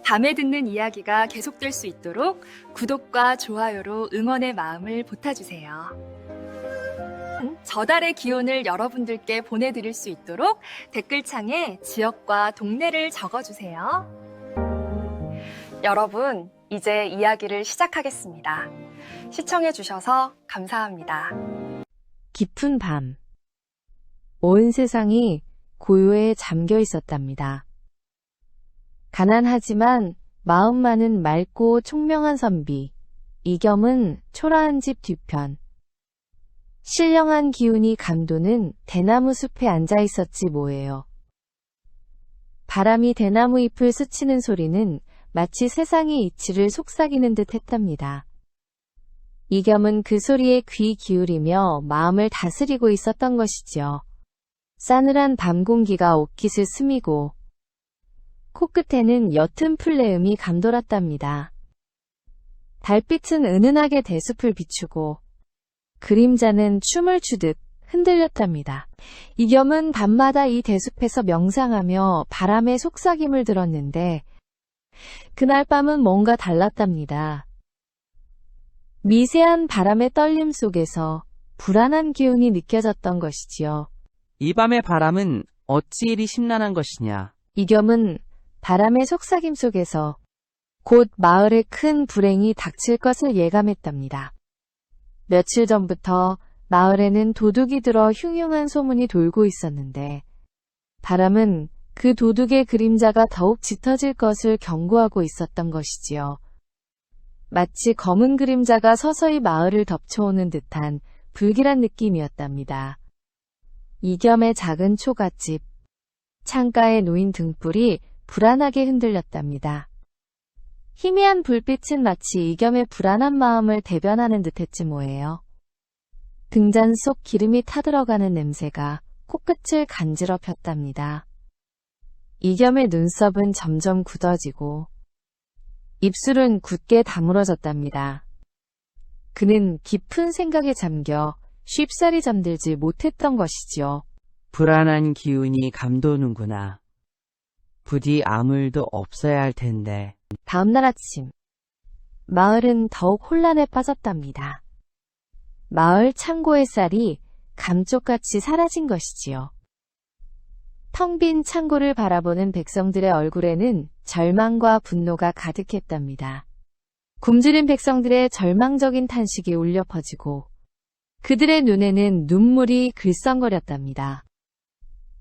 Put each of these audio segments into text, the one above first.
밤에 듣는 이야기가 계속될 수 있도록 구독과 좋아요로 응원의 마음을 보태주세요. 저달의 기온을 여러분들께 보내드릴 수 있도록 댓글창에 지역과 동네를 적어주세요. 여러분, 이제 이야기를 시작하겠습니다. 시청해주셔서 감사합니다. 깊은 밤. 온 세상이 고요에 잠겨 있었답니다. 가난하지만 마음만은 맑고 총명한 선비, 이겸은 초라한 집 뒤편. 신령한 기운이 감도는 대나무 숲에 앉아 있었지 뭐예요. 바람이 대나무 잎을 스치는 소리는 마치 세상의 이치를 속삭이는 듯 했답니다. 이겸은 그 소리에 귀 기울이며 마음을 다스리고 있었던 것이지요. 싸늘한 밤 공기가 옷깃을 스미고 코끝에는 옅은 풀내음이 감돌았답니다. 달빛은 은은하게 대숲을 비추고 그림자는 춤을 추듯 흔들렸답니다. 이겸은 밤마다 이 대숲에서 명상하며 바람의 속삭임을 들었는데 그날 밤은 뭔가 달랐답니다. 미세한 바람의 떨림 속에서 불안한 기운이 느껴졌던 것이지요. 이 밤의 바람은 어찌 이리 심란한 것이냐. 이겸은 바람의 속삭임 속에서 곧 마을에 큰 불행이 닥칠 것을 예감했답니다. 며칠 전부터 마을에는 도둑이 들어 흉흉한 소문이 돌고 있었는데 바람은 그 도둑의 그림자가 더욱 짙어질 것을 경고하고 있었던 것이지요. 마치 검은 그림자가 서서히 마을을 덮쳐오는 듯한 불길한 느낌이었답니다. 이겸의 작은 초가집, 창가에 놓인 등불이 불안하게 흔들렸답니다. 희미한 불빛은 마치 이겸의 불안한 마음을 대변하는 듯했지 뭐예요. 등잔 속 기름이 타들어가는 냄새가 코끝을 간지럽혔답니다. 이겸의 눈썹은 점점 굳어지고 입술은 굳게 다물어졌답니다. 그는 깊은 생각에 잠겨 쉽사리 잠들지 못했던 것이지요. 불안한 기운이 감도는구나. 부디 아무 일도 없어야 할 텐데. 다음날 아침, 마을은 더욱 혼란에 빠졌답니다. 마을 창고의 쌀이 감쪽같이 사라진 것이지요. 텅 빈 창고를 바라보는 백성들의 얼굴에는 절망과 분노가 가득했답니다. 굶주린 백성들의 절망적인 탄식이 울려 퍼지고 그들의 눈에는 눈물이 글썽거렸답니다.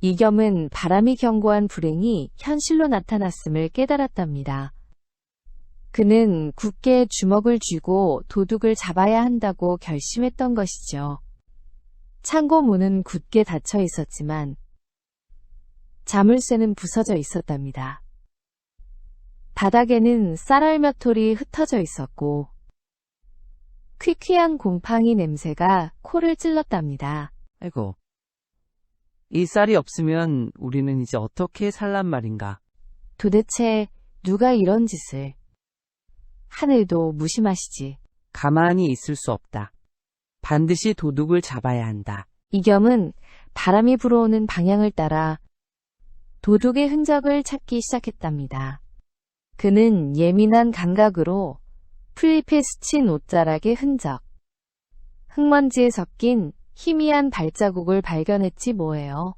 이겸은 바람이 경고한 불행이 현실로 나타났음을 깨달았답니다. 그는 굳게 주먹을 쥐고 도둑을 잡아야 한다고 결심했던 것이죠. 창고 문은 굳게 닫혀 있었지만 자물쇠는 부서져 있었답니다. 바닥에는 쌀알 몇 톨이 흩어져 있었고 퀴퀴한 곰팡이 냄새가 코를 찔렀답니다. 아이고. 이 쌀이 없으면 우리는 이제 어떻게 살란 말인가. 도대체 누가 이런 짓을. 하늘도 무심하시지. 가만히 있을 수 없다. 반드시 도둑을 잡아야 한다. 이겸은 바람이 불어오는 방향을 따라 도둑의 흔적을 찾기 시작했답니다. 그는 예민한 감각으로 풀잎에 스친 옷자락의 흔적, 흙먼지에 섞인 희미한 발자국을 발견했지 뭐예요.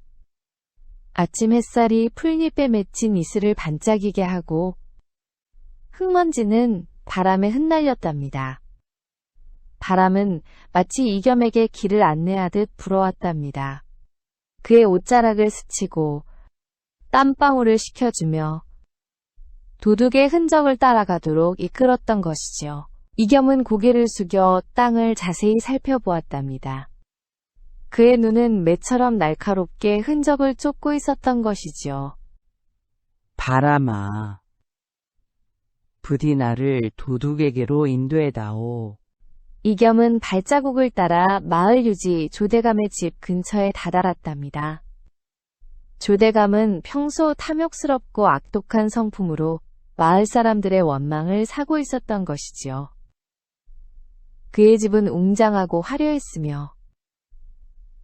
아침 햇살이 풀잎에 맺힌 이슬을 반짝이게 하고 흙먼지는 바람에 흩날렸답니다. 바람은 마치 이겸에게 길을 안내하듯 불어왔답니다. 그의 옷자락을 스치고 땀방울을 식혀주며 도둑의 흔적을 따라가도록 이끌었던 것이죠. 이겸은 고개를 숙여 땅을 자세히 살펴보았답니다. 그의 눈은 매처럼 날카롭게 흔적을 쫓고 있었던 것이지요. 바람아. 부디 나를 도둑에게로 인도해다오. 이겸은 발자국을 따라 마을 유지 조대감의 집 근처에 다다랐답니다. 조대감은 평소 탐욕스럽고 악독한 성품으로 마을 사람들의 원망을 사고 있었던 것이지요. 그의 집은 웅장하고 화려했으며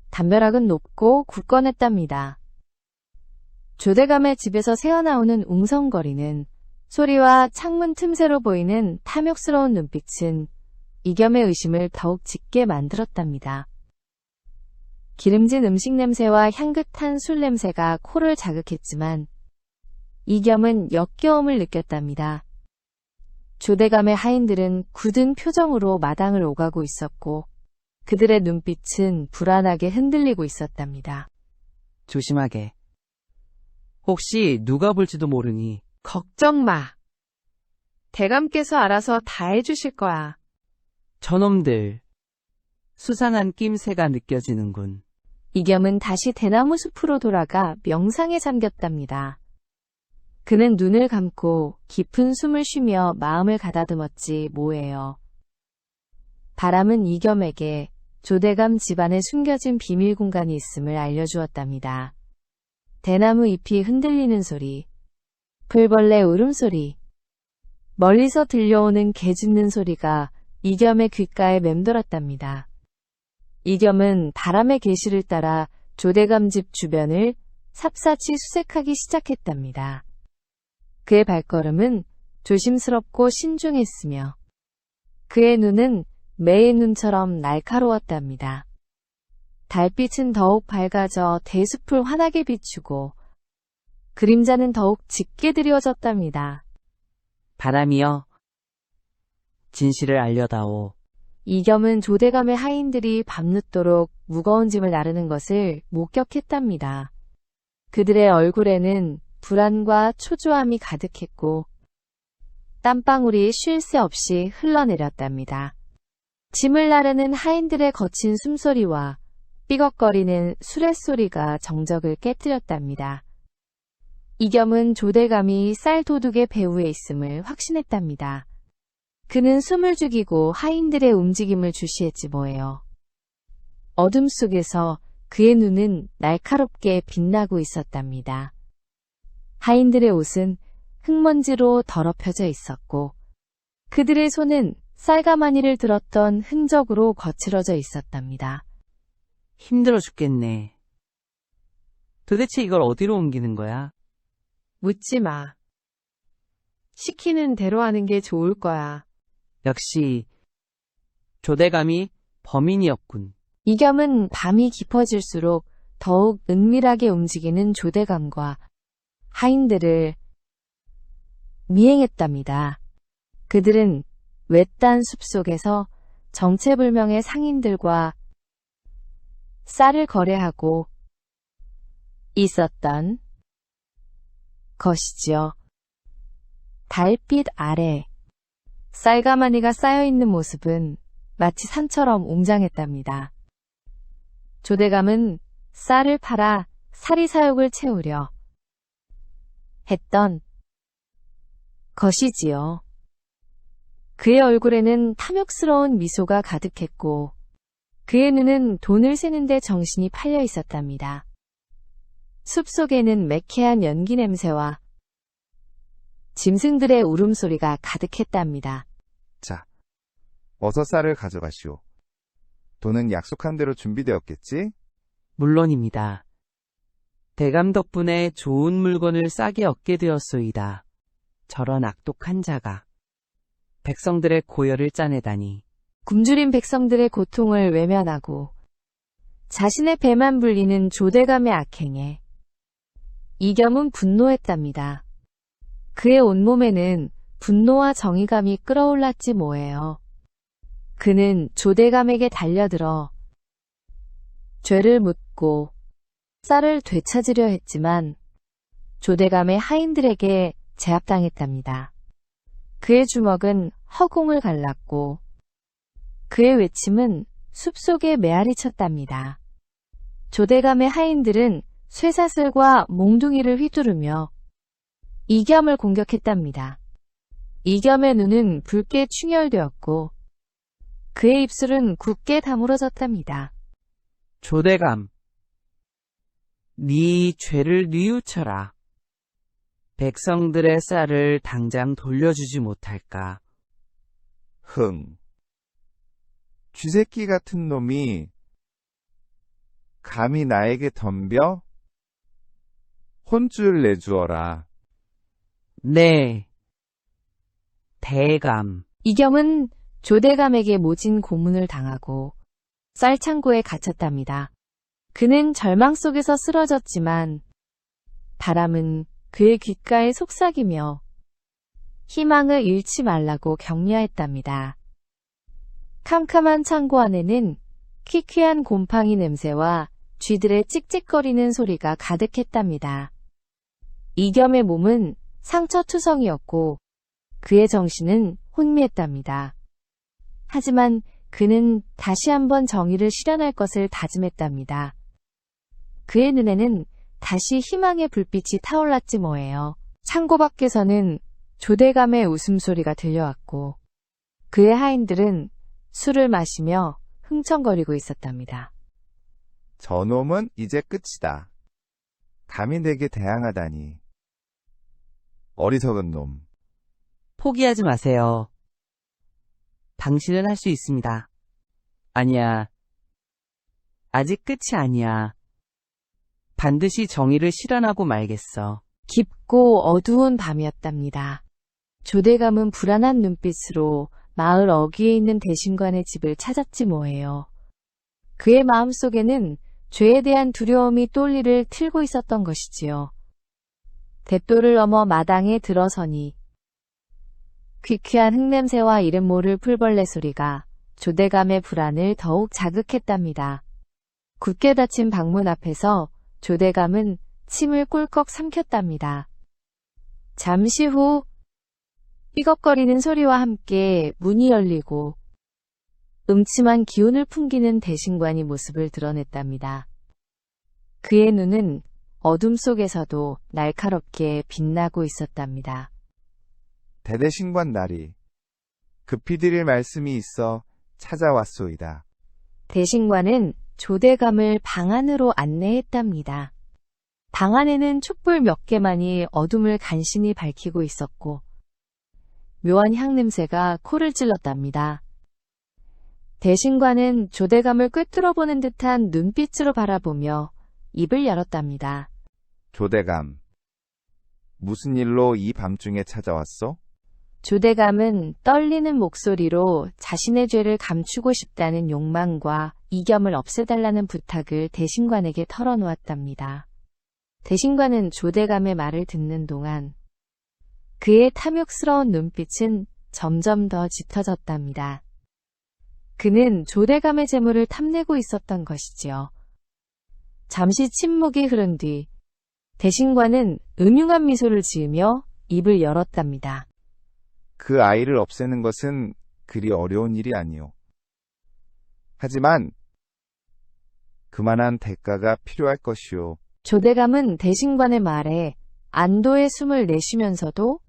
담벼락은 높고 굳건했답니다. 조대감의 집에서 새어나오는 웅성거리는 소리와 창문 틈새로 보이는 탐욕스러운 눈빛은 이겸의 의심을 더욱 짙게 만들었답니다. 기름진 음식 냄새와 향긋한 술 냄새가 코를 자극했지만 이겸은 역겨움을 느꼈답니다. 조대감의 하인들은 굳은 표정으로 마당을 오가고 있었고 그들의 눈빛은 불안하게 흔들리고 있었답니다. 조심하게. 혹시 누가 볼지도 모르니. 걱정 마. 대감께서 알아서 다 해주실 거야. 저놈들. 수상한 낌새가 느껴지는군. 이겸은 다시 대나무 숲으로 돌아가 명상에 잠겼답니다. 그는 눈을 감고 깊은 숨을 쉬며 마음을 가다듬었지 뭐예요. 바람은 이겸에게 조대감 집안에 숨겨진 비밀 공간이 있음을 알려주었답니다. 대나무 잎이 흔들리는 소리, 풀벌레 울음소리, 멀리서 들려오는 개 짖는 소리가 이겸의 귓가에 맴돌았답니다. 이겸은 바람의 계시를 따라 조대감 집 주변을 샅샅이 수색하기 시작했답니다. 그의 발걸음은 조심스럽고 신중했으며 그의 눈은 매의 눈처럼 날카로웠답니다. 달빛은 더욱 밝아져 대숲을 환하게 비추고 그림자는 더욱 짙게 드리워졌답니다. 바람이여. 진실을 알려다오. 이겸은 조대감의 하인들이 밤늦도록 무거운 짐을 나르는 것을 목격했답니다. 그들의 얼굴에는 불안과 초조함이 가득했고 땀방울이 쉴 새 없이 흘러내렸답니다. 짐을 나르는 하인들의 거친 숨소리와 삐걱거리는 수레소리가 정적을 깨뜨렸답니다. 이겸은 조대감이 쌀도둑의 배후에 있음을 확신했답니다. 그는 숨을 죽이고 하인들의 움직임을 주시했지 뭐예요. 어둠 속에서 그의 눈은 날카롭게 빛나고 있었답니다. 하인들의 옷은 흙먼지로 더럽혀져 있었고 그들의 손은 쌀가마니를 들었던 흔적으로 거칠어져 있었답니다. 힘들어 죽겠네. 도대체 이걸 어디로 옮기는 거야? 묻지 마. 시키는 대로 하는 게 좋을 거야. 역시 조대감이 범인이었군. 이겸은 밤이 깊어질수록 더욱 은밀하게 움직이는 조대감과 하인들을 미행했답니다. 그들은 외딴 숲속에서 정체불명의 상인들과 쌀을 거래하고 있었던 것이지요. 달빛 아래 쌀가마니가 쌓여있는 모습은 마치 산처럼 웅장했답니다. 조대감은 쌀을 팔아 사리사욕을 채우려 했던 것이지요. 그의 얼굴에는 탐욕스러운 미소가 가득했고 그의 눈은 돈을 세는 데 정신이 팔려 있었답니다. 숲속에는 매캐한 연기 냄새와 짐승들의 울음소리가 가득했답니다. 자, 어서 쌀을 가져가시오. 돈은 약속한 대로 준비되었겠지? 물론입니다. 대감 덕분에 좋은 물건을 싸게 얻게 되었소이다. 저런 악독한 자가 백성들의 고열을 짜내다니. 굶주린 백성들의 고통을 외면하고 자신의 배만 불리는 조대감의 악행에 이겸은 분노했답니다. 그의 온몸에는 분노와 정의감이 끌어올랐지 뭐예요. 그는 조대감에게 달려들어 죄를 묻고 쌀을 되찾으려 했지만 조대감의 하인들에게 제압당했답니다. 그의 주먹은 허공을 갈랐고 그의 외침은 숲속에 메아리 쳤답니다. 조대감의 하인들은 쇠사슬과 몽둥이를 휘두르며 이겸을 공격했답니다. 이겸의 눈은 붉게 충혈되었고 그의 입술은 굳게 다물어졌답니다. 조대감, 네 죄를 뉘우쳐라. 백성들의 쌀을 당장 돌려주지 못할까? 흥. 쥐새끼 같은 놈이 감히 나에게 덤벼? 혼쭐 내주어라. 네, 대감. 이겸은 조대감에게 모진 고문을 당하고 쌀창고에 갇혔답니다. 그는 절망 속에서 쓰러졌지만 바람은 그의 귓가에 속삭이며 희망을 잃지 말라고 격려했답니다. 캄캄한 창고 안에는 퀴퀴한 곰팡이 냄새와 쥐들의 찍찍거리는 소리가 가득했답니다. 이겸의 몸은 상처투성이었고 그의 정신은 혼미했답니다. 하지만 그는 다시 한번 정의를 실현할 것을 다짐했답니다. 그의 눈에는 다시 희망의 불빛이 타올랐지 뭐예요. 창고 밖에서는 조대감의 웃음소리가 들려왔고 그의 하인들은 술을 마시며 흥청거리고 있었답니다. 저놈은 이제 끝이다. 감히 내게 대항하다니. 어리석은 놈. 포기하지 마세요. 당신은 할 수 있습니다. 아니야. 아직 끝이 아니야. 반드시 정의를 실현하고 말겠어. 깊고 어두운 밤이었답니다. 조대감은 불안한 눈빛으로 마을 어귀에 있는 대신관의 집을 찾았지 뭐예요. 그의 마음속에는 죄에 대한 두려움이 똘리를 틀고 있었던 것이지요. 대도를 넘어 마당에 들어서니 퀴퀴한 흙냄새와 이름 모를 풀벌레 소리가 조대감의 불안을 더욱 자극했답니다. 굳게 닫힌 방문 앞에서 조대감은 침을 꿀꺽 삼켰답니다. 잠시 후 삐걱거리는 소리와 함께 문이 열리고 음침한 기운을 풍기는 대신관이 모습을 드러냈답니다. 그의 눈은 어둠 속에서도 날카롭게 빛나고 있었답니다. 대대신관 나리. 급히 드릴 말씀이 있어 찾아왔소이다. 대신관은 조대감을 방 안으로 안내했답니다. 방 안에는 촛불 몇 개만이 어둠을 간신히 밝히고 있었고 묘한 향냄새가 코를 찔렀답니다. 대신관은 조대감을 꿰뚫어보는 듯한 눈빛으로 바라보며 입을 열었답니다. 조대감. 무슨 일로 이 밤중에 찾아왔소? 조대감은 떨리는 목소리로 자신의 죄를 감추고 싶다는 욕망과 이겸을 없애달라는 부탁을 대신관에게 털어놓았답니다. 대신관은 조대감의 말을 듣는 동안 그의 탐욕스러운 눈빛은 점점 더 짙어졌답니다. 그는 조대감의 재물을 탐내고 있었던 것이지요. 잠시 침묵이 흐른 뒤 대신관은 음흉한 미소를 지으며 입을 열었답니다. 그 아이를 없애는 것은 그리 어려운 일이 아니오. 하지만 그만한 대가가 필요할 것이오. 조대감은 대신관의 말에 안도의 숨을 내쉬면서도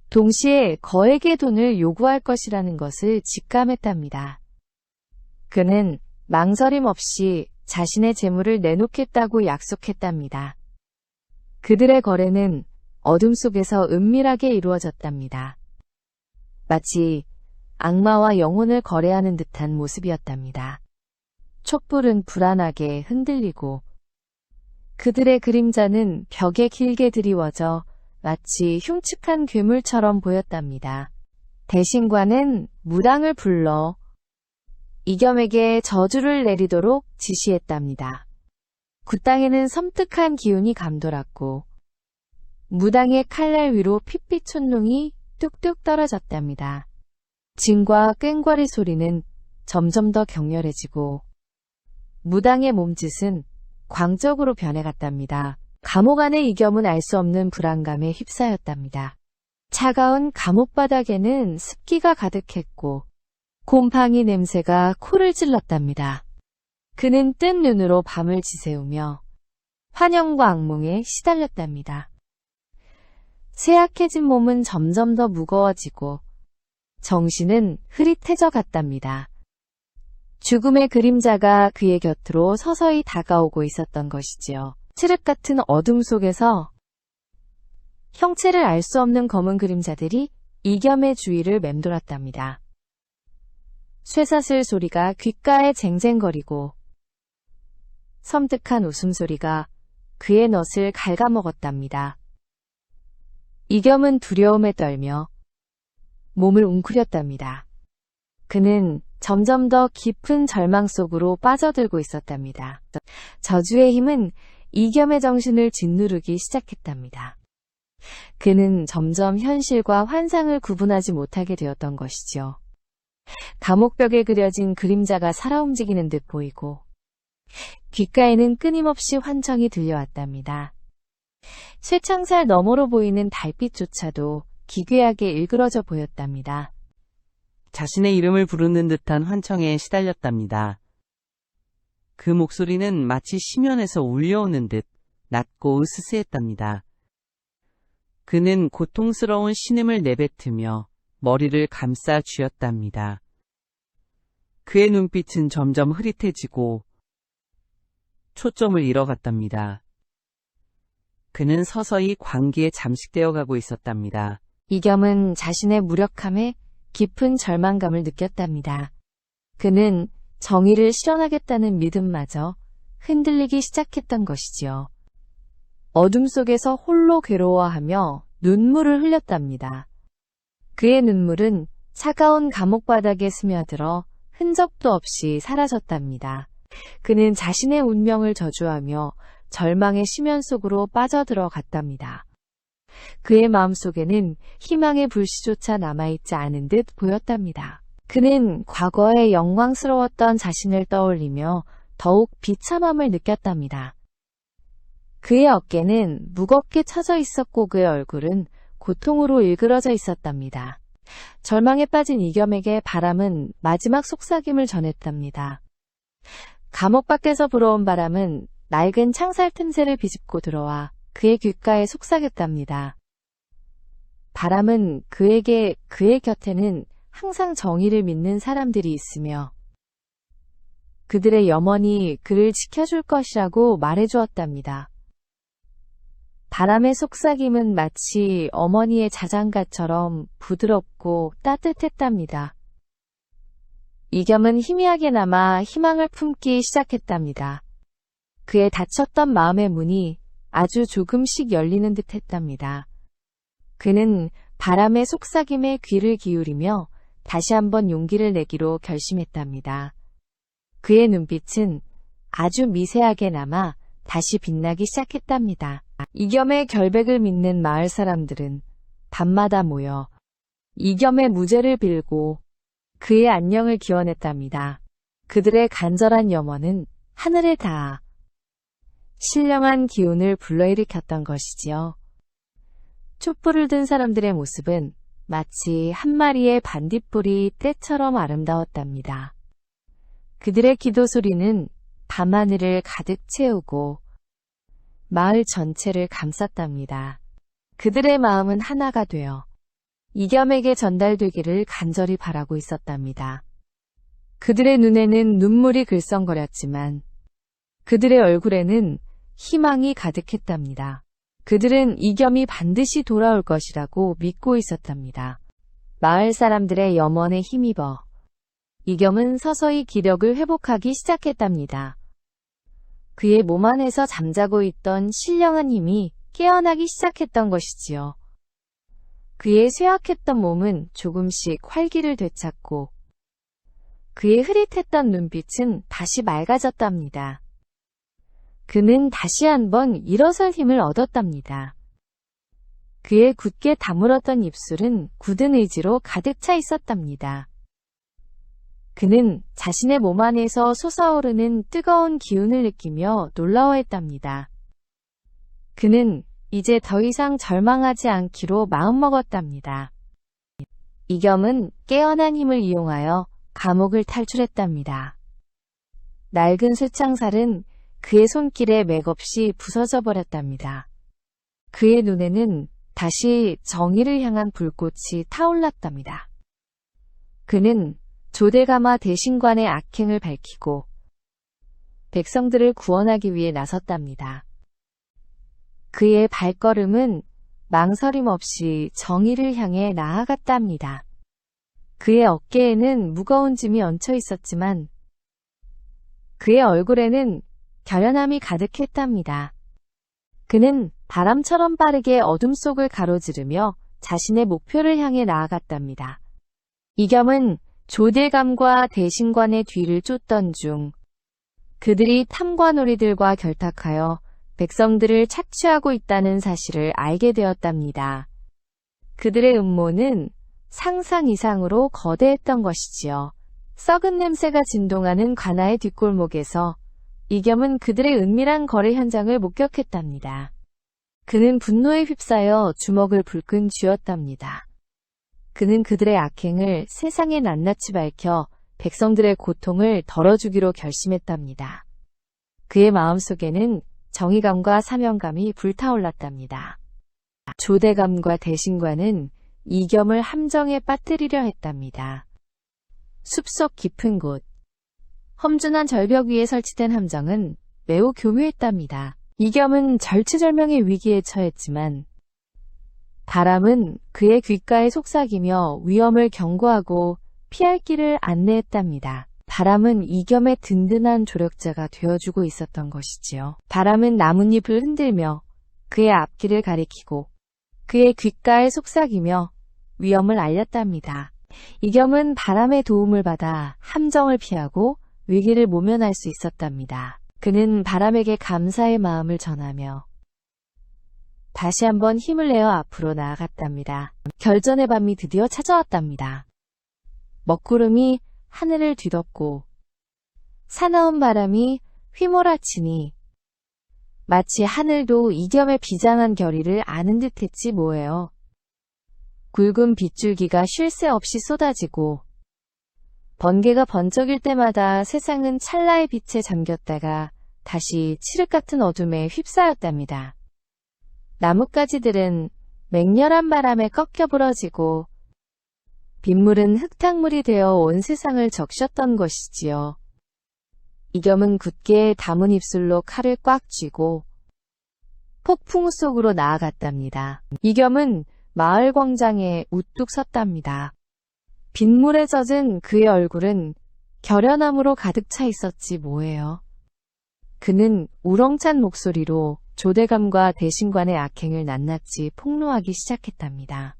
동시에 거액의 돈을 요구할 것이라는 것을 직감했답니다. 그는 망설임 없이 자신의 재물을 내놓겠다고 약속했답니다. 그들의 거래는 어둠 속에서 은밀하게 이루어졌답니다. 마치 악마와 영혼을 거래하는 듯한 모습이었답니다. 촛불은 불안하게 흔들리고 그들의 그림자는 벽에 길게 드리워져 마치 흉측한 괴물처럼 보였답니다. 대신관은 무당을 불러 이겸에게 저주를 내리도록 지시했답니다. 굿땅에는 섬뜩한 기운이 감돌았고 무당의 칼날 위로 핏빛 촛농이 뚝뚝 떨어졌답니다. 진과 꽹과리 소리는 점점 더 격렬해지고 무당의 몸짓은 광적으로 변해갔답니다. 감옥 안의 이겸은 알 수 없는 불안감에 휩싸였답니다. 차가운 감옥 바닥에는 습기가 가득했고 곰팡이 냄새가 코를 찔렀답니다. 그는 뜬 눈으로 밤을 지새우며 환영과 악몽에 시달렸답니다. 쇠약해진 몸은 점점 더 무거워지고 정신은 흐릿해져 갔답니다. 죽음의 그림자가 그의 곁으로 서서히 다가오고 있었던 것이지요. 칠흑 같은 어둠 속에서 형체를 알 수 없는 검은 그림자들이 이겸의 주위를 맴돌았답니다. 쇠사슬 소리가 귓가에 쟁쟁거리고 섬뜩한 웃음소리가 그의 넛을 갉아먹었답니다. 이겸은 두려움에 떨며 몸을 웅크렸답니다. 그는 점점 더 깊은 절망 속으로 빠져들고 있었답니다. 저주의 힘은 이겸의 정신을 짓누르기 시작했답니다. 그는 점점 현실과 환상을 구분하지 못하게 되었던 것이죠. 감옥벽에 그려진 그림자가 살아 움직이는 듯 보이고 귓가에는 끊임없이 환청이 들려왔답니다. 쇠창살 너머로 보이는 달빛조차도 기괴하게 일그러져 보였답니다. 자신의 이름을 부르는 듯한 환청에 시달렸답니다. 그 목소리는 마치 심연에서 울려오는 듯 낮고 으스스했답니다. 그는 고통스러운 신음을 내뱉으며 머리를 감싸 쥐었답니다. 그의 눈빛은 점점 흐릿해지고 초점을 잃어갔답니다. 그는 서서히 광기에 잠식되어 가고 있었답니다. 이겸은 자신의 무력함에 깊은 절망감을 느꼈답니다. 그는 정의를 실현하겠다는 믿음마저 흔들리기 시작했던 것이지요. 어둠 속에서 홀로 괴로워하며 눈물을 흘렸답니다. 그의 눈물은 차가운 감옥 바닥에 스며들어 흔적도 없이 사라졌답니다. 그는 자신의 운명을 저주하며 절망의 심연 속으로 빠져들어 갔답니다. 그의 마음속에는 희망의 불씨조차 남아있지 않은 듯 보였답니다. 그는 과거에 영광스러웠던 자신을 떠올리며 더욱 비참함을 느꼈답니다. 그의 어깨는 무겁게 처져 있었고 그의 얼굴은 고통으로 일그러져 있었답니다. 절망에 빠진 이겸에게 바람은 마지막 속삭임을 전했답니다. 감옥 밖에서 불어온 바람은 낡은 창살 틈새를 비집고 들어와 그의 귓가에 속삭였답니다. 바람은 그에게 그의 곁에는 항상 정의를 믿는 사람들이 있으며 그들의 염원이 그를 지켜줄 것이라고 말해주었답니다. 바람의 속삭임은 마치 어머니의 자장가처럼 부드럽고 따뜻했답니다. 이겸은 희미하게나마 희망을 품기 시작했답니다. 그의 닫혔던 마음의 문이 아주 조금씩 열리는 듯 했답니다. 그는 바람의 속삭임에 귀를 기울이며 다시 한번 용기를 내기로 결심했답니다. 그의 눈빛은 아주 미세하게나마 다시 빛나기 시작했답니다. 이겸의 결백을 믿는 마을 사람들은 밤마다 모여 이겸의 무죄를 빌고 그의 안녕을 기원했답니다. 그들의 간절한 염원은 하늘에 닿아 신령한 기운을 불러일으켰던 것이지요. 촛불을 든 사람들의 모습은 마치 한 마리의 반딧불이 때처럼 아름다웠답니다. 그들의 기도 소리는 밤하늘을 가득 채우고 마을 전체를 감쌌답니다. 그들의 마음은 하나가 되어 이겸에게 전달되기를 간절히 바라고 있었답니다. 그들의 눈에는 눈물이 글썽거렸지만 그들의 얼굴에는 희망이 가득했답니다. 그들은 이겸이 반드시 돌아올 것이라고 믿고 있었답니다. 마을 사람들의 염원에 힘입어 이겸은 서서히 기력을 회복하기 시작했답니다. 그의 몸 안에서 잠자고 있던 신령한 힘이 깨어나기 시작했던 것이지요. 그의 쇠약했던 몸은 조금씩 활기를 되찾고 그의 흐릿했던 눈빛은 다시 맑아졌답니다. 그는 다시 한번 일어설 힘을 얻었답니다. 그의 굳게 다물었던 입술은 굳은 의지로 가득 차 있었답니다. 그는 자신의 몸 안에서 솟아오르는 뜨거운 기운을 느끼며 놀라워했답니다. 그는 이제 더 이상 절망하지 않기로 마음먹었답니다. 이겸은 깨어난 힘을 이용하여 감옥을 탈출했답니다. 낡은 쇠창살은 그의 손길에 맥없이 부서져 버렸답니다. 그의 눈에는 다시 정의를 향한 불꽃이 타올랐답니다. 그는 조대가마 대신관의 악행을 밝히고 백성들을 구원하기 위해 나섰답니다. 그의 발걸음은 망설임 없이 정의를 향해 나아갔답니다. 그의 어깨에는 무거운 짐이 얹혀 있었지만 그의 얼굴에는 결연함이 가득했답니다. 그는 바람처럼 빠르게 어둠 속을 가로지르며 자신의 목표를 향해 나아갔답니다. 이겸은 조대감과 대신관의 뒤를 쫓던 중 그들이 탐관오리들과 결탁하여 백성들을 착취하고 있다는 사실을 알게 되었답니다. 그들의 음모는 상상 이상으로 거대했던 것이지요. 썩은 냄새가 진동하는 관아의 뒷골목에서 이겸은 그들의 은밀한 거래 현장을 목격했답니다. 그는 분노에 휩싸여 주먹을 불끈 쥐었답니다. 그는 그들의 악행을 세상에 낱낱이 밝혀 백성들의 고통을 덜어주기로 결심했답니다. 그의 마음속에는 정의감과 사명감이 불타올랐답니다. 조대감과 대신관은 이겸을 함정에 빠뜨리려 했답니다. 숲속 깊은 곳, 험준한 절벽 위에 설치된 함정은 매우 교묘했답니다. 이겸은 절체절명의 위기에 처했지만 바람은 그의 귓가에 속삭이며 위험을 경고하고 피할 길을 안내했답니다. 바람은 이겸의 든든한 조력자가 되어주고 있었던 것이지요. 바람은 나뭇잎을 흔들며 그의 앞길을 가리키고 그의 귓가에 속삭이며 위험을 알렸답니다. 이겸은 바람의 도움을 받아 함정을 피하고 위기를 모면할 수 있었답니다. 그는 바람에게 감사의 마음을 전하며 다시 한번 힘을 내어 앞으로 나아갔답니다. 결전의 밤이 드디어 찾아왔답니다. 먹구름이 하늘을 뒤덮고 사나운 바람이 휘몰아치니 마치 하늘도 이겸의 비장한 결의를 아는 듯했지 뭐예요. 굵은 빗줄기가 쉴 새 없이 쏟아지고 번개가 번쩍일 때마다 세상은 찰나의 빛에 잠겼다가 다시 칠흑 같은 어둠에 휩싸였답니다. 나뭇가지들은 맹렬한 바람에 꺾여 부러지고 빗물은 흙탕물이 되어 온 세상을 적셨던 것이지요. 이겸은 굳게 담은 입술로 칼을 꽉 쥐고 폭풍 속으로 나아갔답니다. 이겸은 마을 광장에 우뚝 섰답니다. 빗물에 젖은 그의 얼굴은 결연함으로 가득 차 있었지 뭐예요. 그는 우렁찬 목소리로 조대감과 대신관의 악행을 낱낱이 폭로하기 시작했답니다.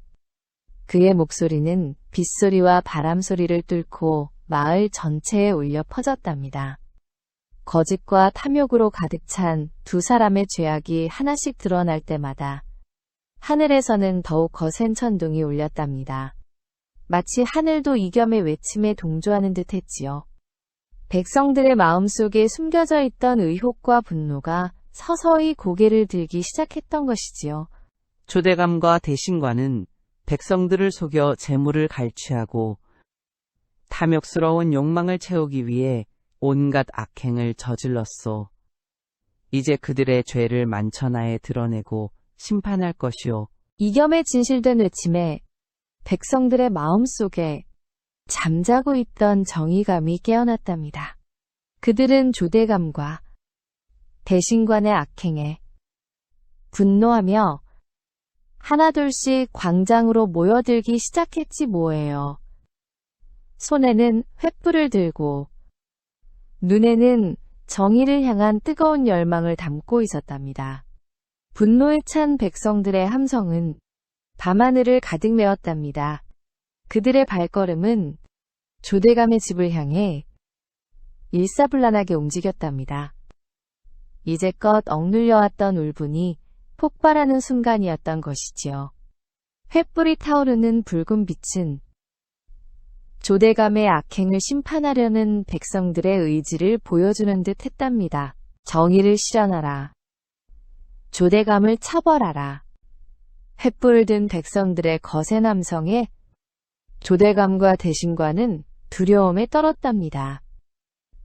그의 목소리는 빗소리와 바람소리를 뚫고 마을 전체에 울려 퍼졌답니다. 거짓과 탐욕으로 가득 찬 두 사람의 죄악이 하나씩 드러날 때마다 하늘에서는 더욱 거센 천둥이 울렸답니다. 마치 하늘도 이겸의 외침에 동조하는 듯 했지요. 백성들의 마음속에 숨겨져 있던 의혹과 분노가 서서히 고개를 들기 시작했던 것이지요. 조대감과 대신관은 백성들을 속여 재물을 갈취하고 탐욕스러운 욕망을 채우기 위해 온갖 악행을 저질렀소. 이제 그들의 죄를 만천하에 드러내고 심판할 것이오. 이겸의 진실된 외침에 백성들의 마음속에 잠자고 있던 정의감이 깨어났답니다. 그들은 조대감과 대신관의 악행에 분노하며 하나둘씩 광장으로 모여들기 시작했지 뭐예요. 손에는 횃불을 들고 눈에는 정의를 향한 뜨거운 열망을 담고 있었답니다. 분노에 찬 백성들의 함성은 밤하늘을 가득 메웠답니다. 그들의 발걸음은 조대감의 집을 향해 일사불란하게 움직였답니다. 이제껏 억눌려왔던 울분이 폭발하는 순간이었던 것이지요. 횃불이 타오르는 붉은 빛은 조대감의 악행을 심판하려는 백성들의 의지를 보여주는 듯 했답니다. 정의를 실현하라. 조대감을 처벌하라. 횃불을 든 백성들의 거센 함성에 조대감과 대신관은 두려움에 떨었답니다.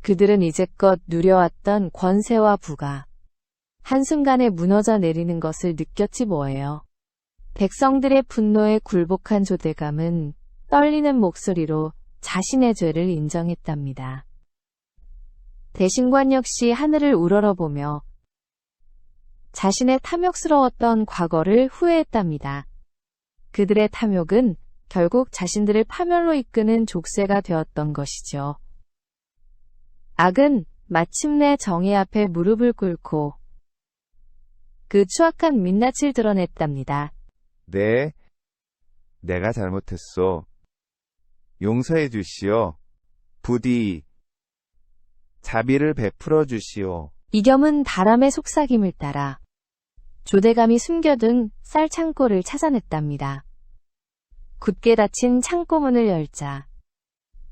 그들은 이제껏 누려왔던 권세와 부가 한순간에 무너져 내리는 것을 느꼈지 뭐예요. 백성들의 분노에 굴복한 조대감은 떨리는 목소리로 자신의 죄를 인정했답니다. 대신관 역시 하늘을 우러러보며 자신의 탐욕스러웠던 과거를 후회했답니다. 그들의 탐욕은 결국 자신들을 파멸로 이끄는 족쇄가 되었던 것이죠. 악은 마침내 정의 앞에 무릎을 꿇고 그 추악한 민낯을 드러냈답니다. 네, 내가 잘못했어. 용서해 주시오. 부디 자비를 베풀어 주시오. 이겸은 바람의 속삭임을 따라 조대감이 숨겨둔 쌀 창고를 찾아냈답니다. 굳게 닫힌 창고문을 열자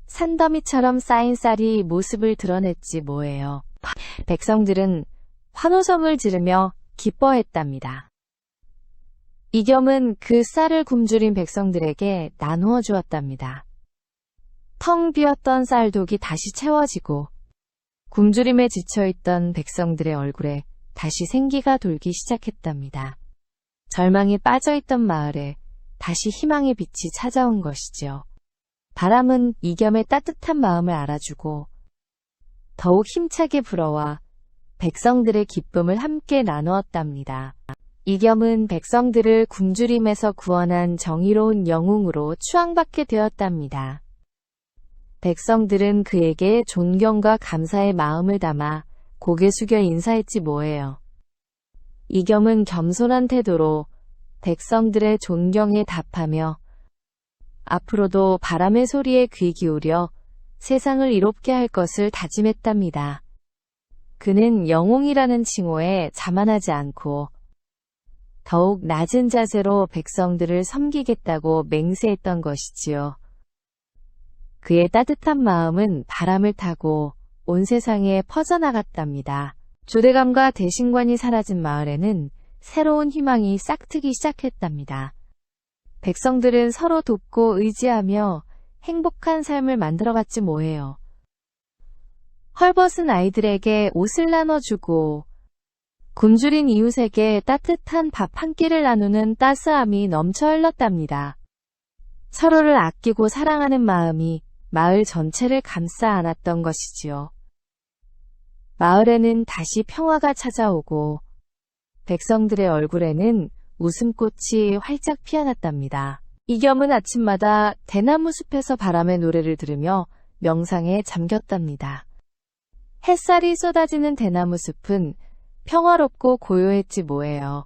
산더미처럼 쌓인 쌀이 모습을 드러냈지 뭐예요. 백성들은 환호성을 지르며 기뻐했답니다. 이겸은 그 쌀을 굶주린 백성들에게 나누어 주었답니다. 텅 비었던 쌀독이 다시 채워지고 굶주림에 지쳐있던 백성들의 얼굴에 다시 생기가 돌기 시작했답니다. 절망이 빠져있던 마을에 다시 희망의 빛이 찾아온 것이지요. 바람은 이겸의 따뜻한 마음을 알아주고 더욱 힘차게 불어와 백성들의 기쁨을 함께 나누었답니다. 이겸은 백성들을 굶주림에서 구원한 정의로운 영웅으로 추앙받게 되었답니다. 백성들은 그에게 존경과 감사의 마음을 담아 고개 숙여 인사했지 뭐예요. 이겸은 겸손한 태도로 백성들의 존경에 답하며 앞으로도 바람의 소리에 귀 기울여 세상을 이롭게 할 것을 다짐했답니다. 그는 영웅이라는 칭호에 자만하지 않고 더욱 낮은 자세로 백성들을 섬기겠다고 맹세했던 것이지요. 그의 따뜻한 마음은 바람을 타고 온 세상에 퍼져나갔답니다. 조대감과 대신관이 사라진 마을에는 새로운 희망이 싹트기 시작했답니다. 백성들은 서로 돕고 의지하며 행복한 삶을 만들어갔지 뭐예요. 헐벗은 아이들에게 옷을 나눠주고 굶주린 이웃에게 따뜻한 밥 한 끼를 나누는 따스함이 넘쳐 흘렀답니다. 서로를 아끼고 사랑하는 마음이 마을 전체를 감싸 안았던 것이지요. 마을에는 다시 평화가 찾아오고 백성들의 얼굴에는 웃음꽃이 활짝 피어났답니다. 이겸은 아침마다 대나무 숲에서 바람의 노래를 들으며 명상에 잠겼답니다. 햇살이 쏟아지는 대나무 숲은 평화롭고 고요했지 뭐예요.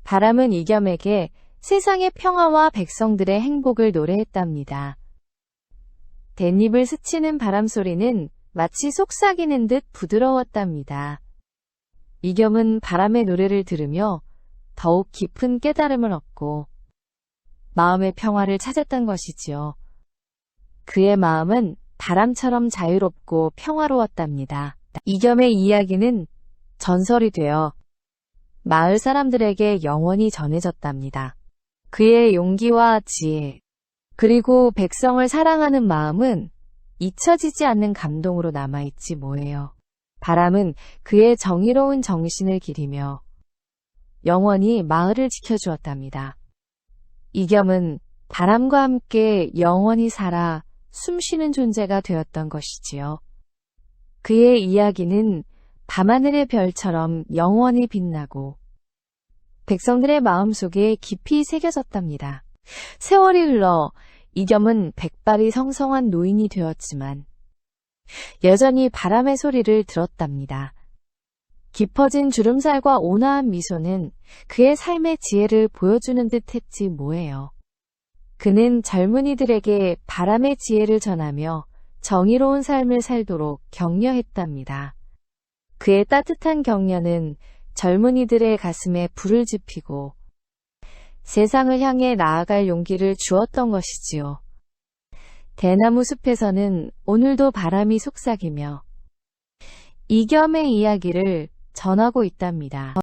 바람은 이겸에게 세상의 평화와 백성들의 행복을 노래했답니다. 댄잎을 스치는 바람 소리는 마치 속삭이는 듯 부드러웠답니다. 이겸은 바람의 노래를 들으며 더욱 깊은 깨달음을 얻고 마음의 평화를 찾았던 것이지요. 그의 마음은 바람처럼 자유롭고 평화로웠답니다. 이겸의 이야기는 전설이 되어 마을 사람들에게 영원히 전해졌답니다. 그의 용기와 지혜, 그리고 백성을 사랑하는 마음은 잊혀지지 않는 감동으로 남아있지 뭐예요. 바람은 그의 정의로운 정신을 기리며 영원히 마을을 지켜주었답니다. 이겸은 바람과 함께 영원히 살아 숨쉬는 존재가 되었던 것이지요. 그의 이야기는 밤하늘의 별처럼 영원히 빛나고 백성들의 마음속에 깊이 새겨졌답니다. 세월이 흘러 이겸은 백발이 성성한 노인이 되었지만 여전히 바람의 소리를 들었답니다. 깊어진 주름살과 온화한 미소는 그의 삶의 지혜를 보여주는 듯 했지 뭐예요. 그는 젊은이들에게 바람의 지혜를 전하며 정의로운 삶을 살도록 격려했답니다. 그의 따뜻한 격려는 젊은이들의 가슴에 불을 지피고 세상을 향해 나아갈 용기를 주었던 것이지요. 대나무 숲에서는 오늘도 바람이 속삭이며 이겸의 이야기를 전하고 있답니다.